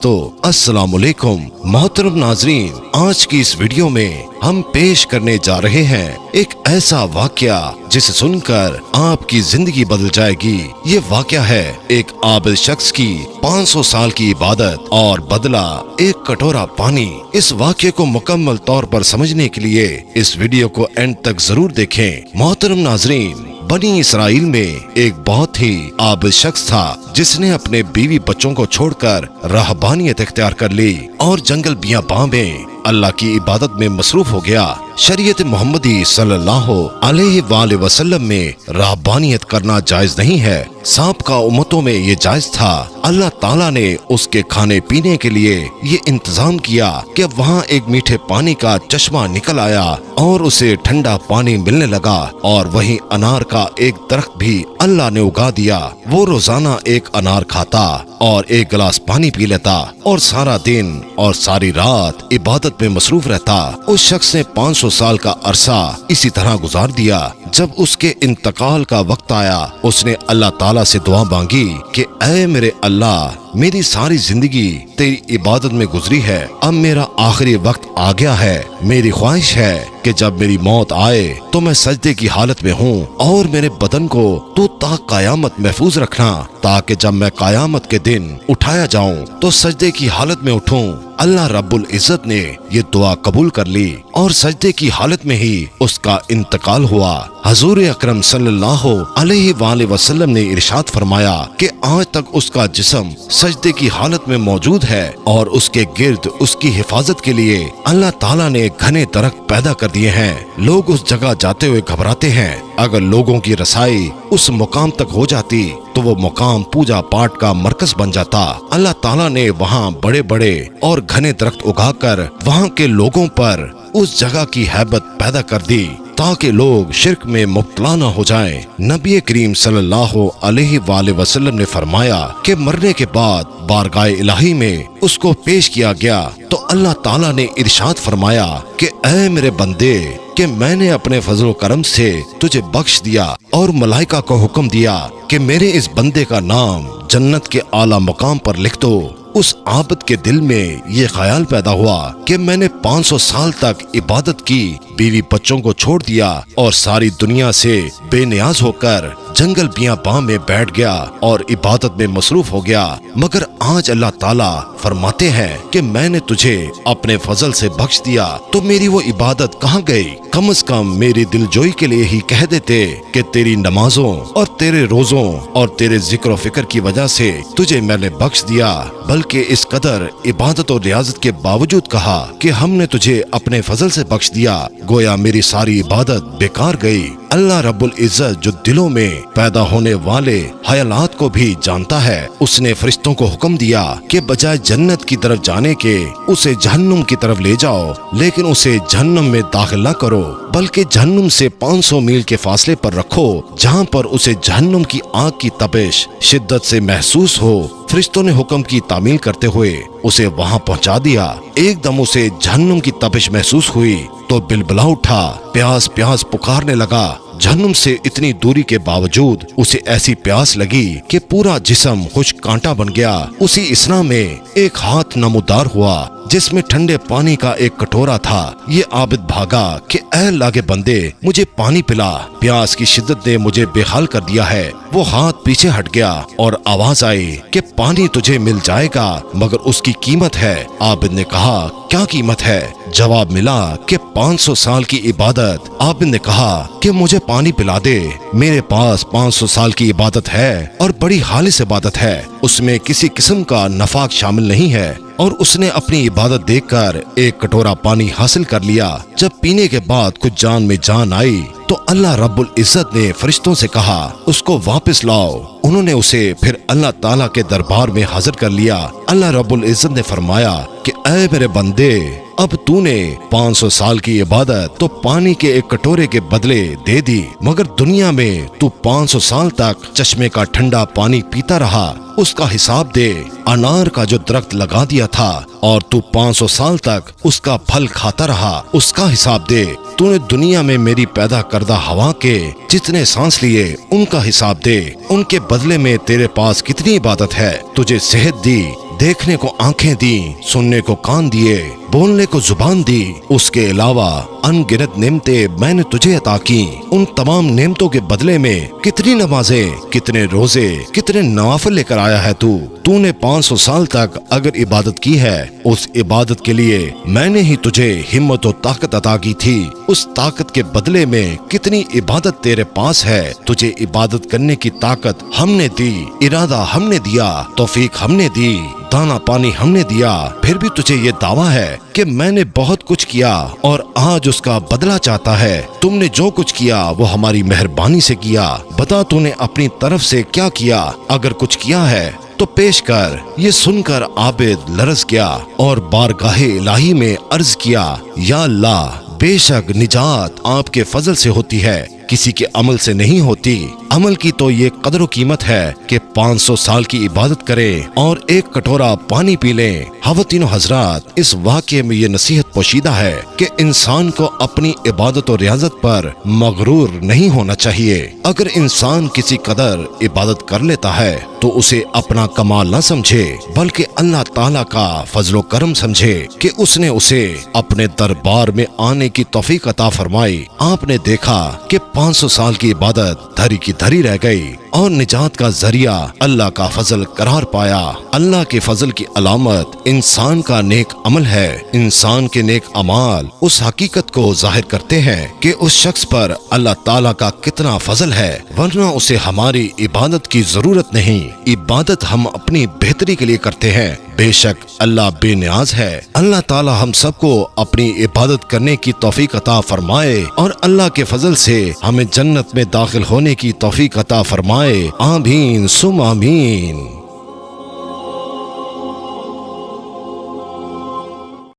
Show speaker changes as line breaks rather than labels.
तो अस्सलाम वालेकुम मोहतरम नाजरीन, आज की इस वीडियो में हम पेश करने जा रहे हैं एक ऐसा वाकया जिसे सुनकर आपकी जिंदगी बदल जाएगी। ये वाकया है एक आबिद शख्स की 500 साल की इबादत और बदला एक कटोरा पानी। इस वाकये को मुकम्मल तौर पर समझने के लिए इस वीडियो को एंड तक जरूर देखें। मोहतरम नाजरीन, बनी इसराइल में एक बहुत ही आबिद शख्स था जिसने अपने बीवी बच्चों को छोड़कर रहबानियत इख्तियार कर ली और जंगल बियाबां में अल्लाह की इबादत में मसरूफ हो गया। शरीयत मोहम्मदी सल्लल्लाहु अलैहि वसल्लम में रहबानियत करना जायज नहीं है। साबका उम्मतों में ये जायज था। अल्लाह ताला ने उसके खाने पीने के लिए ये इंतजाम किया कि वहाँ एक मीठे पानी का चश्मा निकल आया और उसे ठंडा पानी मिलने लगा और वहीं अनार का एक दरख्त भी अल्लाह ने उगा दिया। वो रोजाना एक अनार खाता और एक गिलास पानी पी लेता और सारा दिन और सारी रात इबादत में मसरूफ रहता। उस शख्स ने 500 साल का अरसा इसी तरह गुजार दिया। जब उसके इंतकाल का वक्त आया, उसने अल्लाह ताला से दुआ मांगी कि ऐ मेरे अल्लाह, मेरी सारी जिंदगी तेरी इबादत में गुजरी है, अब मेरा आखिरी वक्त आ गया है। मेरी ख्वाहिश है कि जब मेरी मौत आए तो मैं सजदे की हालत में हूँ और मेरे बदन को तू ता कयामत महफूज रखना, ताकि जब मैं कयामत के दिन उठाया जाऊँ तो सजदे की हालत में उठूँ। अल्लाह रब्बुल इज्जत ने ये दुआ कबूल कर ली और सजदे की हालत में ही उसका इंतकाल हुआ। हजूर अकरम सल्लल्लाहु अलैहि वसल्लम ने इरशाद फरमाया कि आज तक उसका जिस्म सजदे की हालत में मौजूद है और उसके गिर्द उसकी हिफाजत के लिए अल्लाह ताला ने घने दरख्त पैदा कर दिए हैं। लोग उस जगह जाते हुए घबराते हैं। अगर लोगों की रसाई उस मुकाम तक हो जाती तो वो मुकाम पूजा पाठ का मरकज बन जाता। अल्लाह ताला ने वहाँ बड़े बड़े और घने दरख्त उगाकर वहाँ के लोगों पर उस जगह की हैबत पैदा कर दी ताकि लोग शिर्क में मुब्तला न हो जाएं। नबी करीम सल्लल्लाहु अलैहि वसल्लम ने फरमाया कि मरने के बाद बारगाह इलाही में उसको पेश किया गया तो अल्लाह ताला ने इरशाद फरमाया कि ऐ मेरे बंदे, कि मैंने अपने फजल करम से तुझे बख्श दिया और मलाइका को हुक्म दिया कि मेरे इस बंदे का नाम जन्नत के आला मकाम पर लिख दो। उस आबद के दिल में ये ख्याल पैदा हुआ कि मैंने 500 साल तक इबादत की, बीवी बच्चों को छोड़ दिया और सारी दुनिया से बेनियाज होकर जंगल बियाबां में बैठ गया और इबादत में मसरूफ हो गया। मगर आज अल्लाह ताला फरमाते हैं कि मैंने तुझे अपने फजल से बख्श दिया तो मेरी वो इबादत कहाँ गई? कम से कम मेरी दिलजोई के लिए ही कह देते कि तेरी नमाजों और तेरे रोजों और तेरे जिक्र फिक्र की वजह से तुझे मैंने बख्श दिया। बल्कि इस कदर इबादत और रियाजत के बावजूद कहा कि हमने तुझे अपने फजल से बख्श दिया, गोया मेरी सारी इबादत बेकार गई। अल्लाह रब्बुल इज्जत जो दिलों में पैदा होने वाले ख्यालात को भी जानता है, उसने फरिश्तों को हुक्म दिया कि बजाय जन्नत की तरफ जाने के उसे जहन्नुम की तरफ ले जाओ, लेकिन उसे जहन्नुम में दाखिल न करो, बल्कि जहन्नुम से 500 मील के फासले पर रखो, जहाँ पर उसे जहन्नुम की आग की तपिश शिद्दत से महसूस हो। फरिश्तों ने हुक्म की तामील करते हुए उसे वहाँ पहुँचा दिया। एकदम उसे जहन्नुम की तपिश महसूस हुई तो बिलबिला उठा, प्यास प्यास पुकारने लगा। जहन्नुम से इतनी दूरी के बावजूद उसे ऐसी प्यास लगी कि पूरा जिस्म खुश्क कांटा बन गया। उसी इसना में एक हाथ नमूदार हुआ जिसमें ठंडे पानी का एक कटोरा था। ये आबिद भागा कि ऐ अल्लाह के बंदे, मुझे पानी पिला, प्यास की शिद्दत ने मुझे बेहाल कर दिया है। वो हाथ पीछे हट गया और आवाज आई कि पानी तुझे मिल जाएगा, मगर उसकी कीमत है। आबिद ने कहा, क्या कीमत है? जवाब मिला कि 500 साल की इबादत। आबिद ने कहा कि मुझे पानी पिला दे। मेरे पास 500 साल की इबादत है और बड़ी खालिस इबादत है, उसमें किसी किस्म का नफाक शामिल नहीं है। और उसने अपनी इबादत देखकर एक कटोरा पानी हासिल कर लिया। जब पीने के बाद कुछ जान में जान आई तो अल्लाह रब्बुल इज्जत ने फरिश्तों से कहा, उसको वापस लाओ। उन्होंने उसे फिर अल्लाह ताला के दरबार में हाजिर कर लिया। अल्लाह रब्बुल इज्जत ने फरमाया कि ऐ मेरे बंदे, अब तूने 500 साल की इबादत तो पानी के एक कटोरे के बदले दे दी, मगर दुनिया में तू 500 साल तक चश्मे का ठंडा पानी पीता रहा। اس کا حساب دے۔ انار کا جو درخت لگا دیا تھا اور تو 500 سال تک اس کا پھل کھاتا رہا، اس کا حساب دے۔ تو نے دنیا میں میری پیدا کردہ ہوا کے جتنے سانس لیے ان کا حساب دے۔ ان کے بدلے میں تیرے پاس کتنی عبادت ہے۔ تجھے صحت دی، دیکھنے کو آنکھیں دی، سننے کو کان دیے، بولنے کو زبان دی۔ اس کے علاوہ ان گنت نعمتیں میں نے تجھے عطا کی۔ ان تمام نعمتوں کے بدلے میں کتنی نمازیں، کتنے روزے، کتنے نوافل لے کر آیا ہے تو نے 500 سال تک اگر عبادت کی ہے، اس عبادت کے لیے میں نے ہی تجھے ہمت و طاقت عطا کی تھی۔ اس طاقت کے بدلے میں کتنی عبادت تیرے پاس ہے۔ تجھے عبادت کرنے کی طاقت ہم نے دی، ارادہ ہم نے دیا، توفیق ہم نے دی، دانا پانی ہم نے دیا۔ پھر بھی تجھے یہ دعویٰ ہے کہ میں نے بہت کچھ کیا اور آج اس کا بدلہ چاہتا ہے۔ تم نے جو کچھ کیا وہ ہماری مہربانی سے کیا۔ بتا تو نے اپنی طرف سے کیا کیا؟ اگر کچھ کیا ہے تو پیش کر۔ یہ سن کر عابد لرز گیا اور بارگاہ الہی میں عرض کیا، یا اللہ، بے شک نجات آپ کے فضل سے ہوتی ہے، کسی کے عمل سے نہیں ہوتی۔ عمل کی تو یہ قدر و قیمت ہے کہ 500 سال کی عبادت کریں اور ایک کٹورا پانی پی لیں۔ خواتین و حضرات، اس واقعے میں یہ نصیحت پوشیدہ ہے کہ انسان کو اپنی عبادت و ریاضت پر مغرور نہیں ہونا چاہیے۔ اگر انسان کسی قدر عبادت کر لیتا ہے تو اسے اپنا کمال نہ سمجھے، بلکہ اللہ تعالیٰ کا فضل و کرم سمجھے کہ اس نے اسے اپنے دربار میں آنے کی توفیق عطا فرمائی۔ آپ نے دیکھا کہ 500 سال کی عبادت دھری کی دھری رہ گئی اور نجات کا ذریعہ اللہ کا فضل قرار پایا۔ اللہ کے فضل کی علامت انسان کا نیک عمل ہے۔ انسان کے نیک اعمال اس حقیقت کو ظاہر کرتے ہیں کہ اس شخص پر اللہ تعالیٰ کا کتنا فضل ہے، ورنہ اسے ہماری عبادت کی ضرورت نہیں۔ عبادت ہم اپنی بہتری کے لیے کرتے ہیں۔ بے شک اللہ بے نیاز ہے۔ اللہ تعالی ہم سب کو اپنی عبادت کرنے کی توفیق عطا فرمائے اور اللہ کے فضل سے ہمیں جنت میں داخل ہونے کی توفیق عطا فرمائے۔ آمین ثم آمین۔